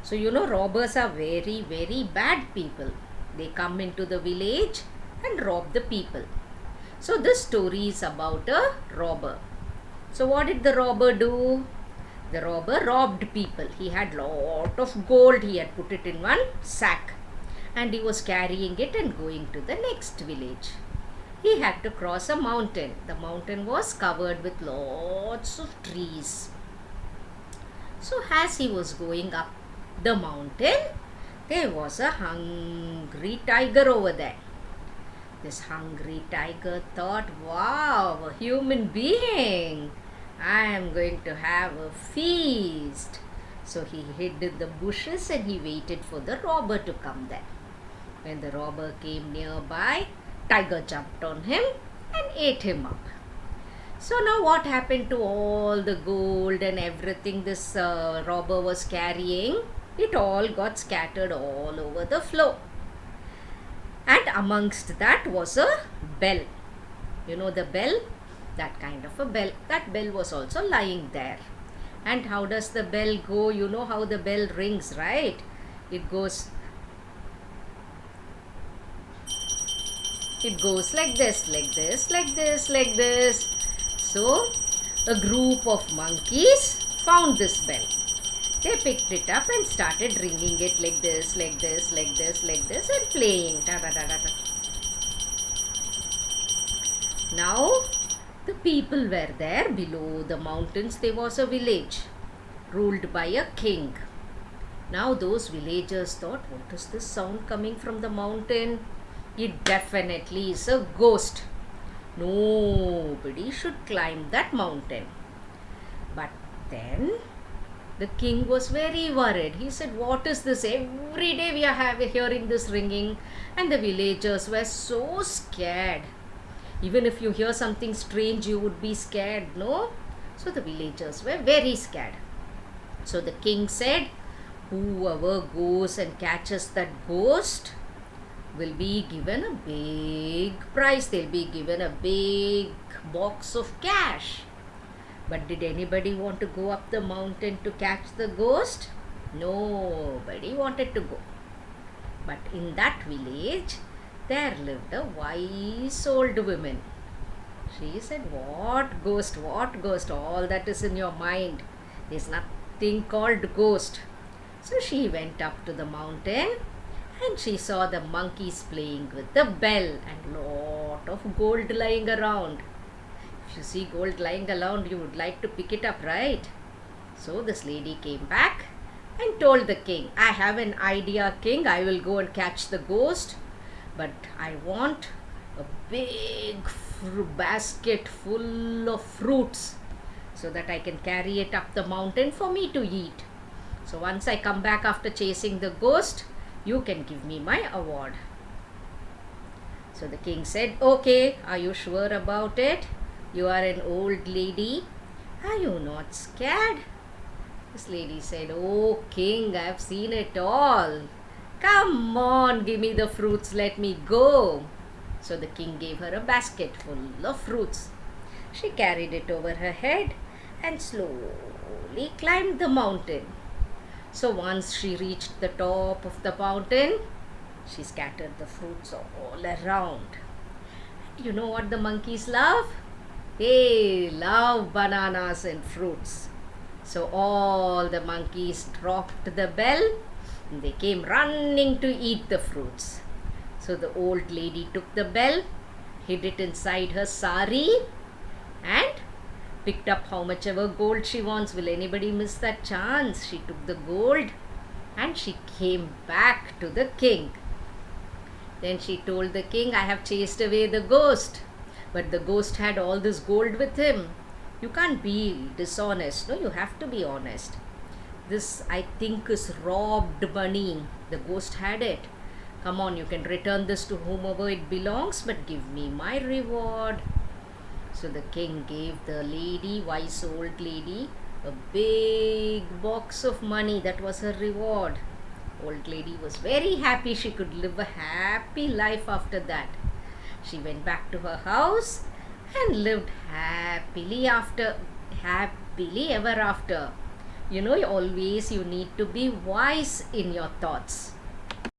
So, robbers are very, very bad people. They come into the village and rob the people. So, this story is about a robber. So, what did the robber do? The robber robbed people. He had lot of gold. He had put it in one sack and he was carrying it and going to the next village. He had to cross a mountain. The mountain was covered with lots of trees. So, as he was going up the mountain, there was a hungry tiger over there. This hungry tiger thought, wow, a human being. I am going to have a feast. So he hid in the bushes and he waited for the robber to come there. When the robber came nearby, tiger jumped on him and ate him up. So now what happened to all the gold and everything this robber was carrying? It all got scattered all over the floor. And amongst that was a bell. You know the bell? That kind of a bell. That bell was also lying there. And how does the bell go? You know how the bell rings, right? It goes like this, like this, like this, like this. So a group of monkeys found this bell. They picked it up and started ringing it like this, like this, like this, like this, and playing. Da, da, da, da, da. Now, the people were there below the mountains. There was a village ruled by a king. Now, those villagers thought, what is this sound coming from the mountain? It definitely is a ghost. Nobody should climb that mountain. But then the king was very worried. He said, what is this? Every day we are hearing this ringing. And the villagers were so scared. Even if you hear something strange, you would be scared, no? So the villagers were very scared. So the king said, whoever goes and catches that ghost will be given a big prize. They'll be given a big box of cash. But did anybody want to go up the mountain to catch the ghost? Nobody wanted to go. But in that village, there lived a wise old woman. She said, what ghost, what ghost? All that is in your mind. There's nothing called ghost. So she went up to the mountain and she saw the monkeys playing with the bell and lot of gold lying around. If you see gold lying around, you would like to pick it up, right? So this lady came back and told the king, I have an idea, king. I will go and catch the ghost, but I want a big basket full of fruits so that I can carry it up the mountain for me to eat. So once I come back after chasing the ghost, you can give me my award. So the king said, okay, are you sure about it? You are an old lady. Are you not scared? This lady said, oh king, I have seen it all. Come on, give me the fruits, let me go. So the king gave her a basket full of fruits. She carried it over her head and slowly climbed the mountain. So once she reached the top of the mountain, she scattered the fruits all around. And you know what the monkeys love? They love bananas and fruits. So all the monkeys dropped the bell and they came running to eat the fruits. So the old lady took the bell, hid it inside her sari and picked up how much ever gold she wants. Will anybody miss that chance? She took the gold and she came back to the king. Then she told the king, I have chased away the ghost. But the ghost had all this gold with him. You can't be dishonest. No, you have to be honest. This, I think, is robbed money. The ghost had it. Come on, you can return this to whomever it belongs, but give me my reward. So the king gave the lady, wise old lady, a big box of money. That was her reward. Old lady was very happy. She could live a happy life after that. She went back to her house and lived happily ever after. You know, always you need to be wise in your thoughts.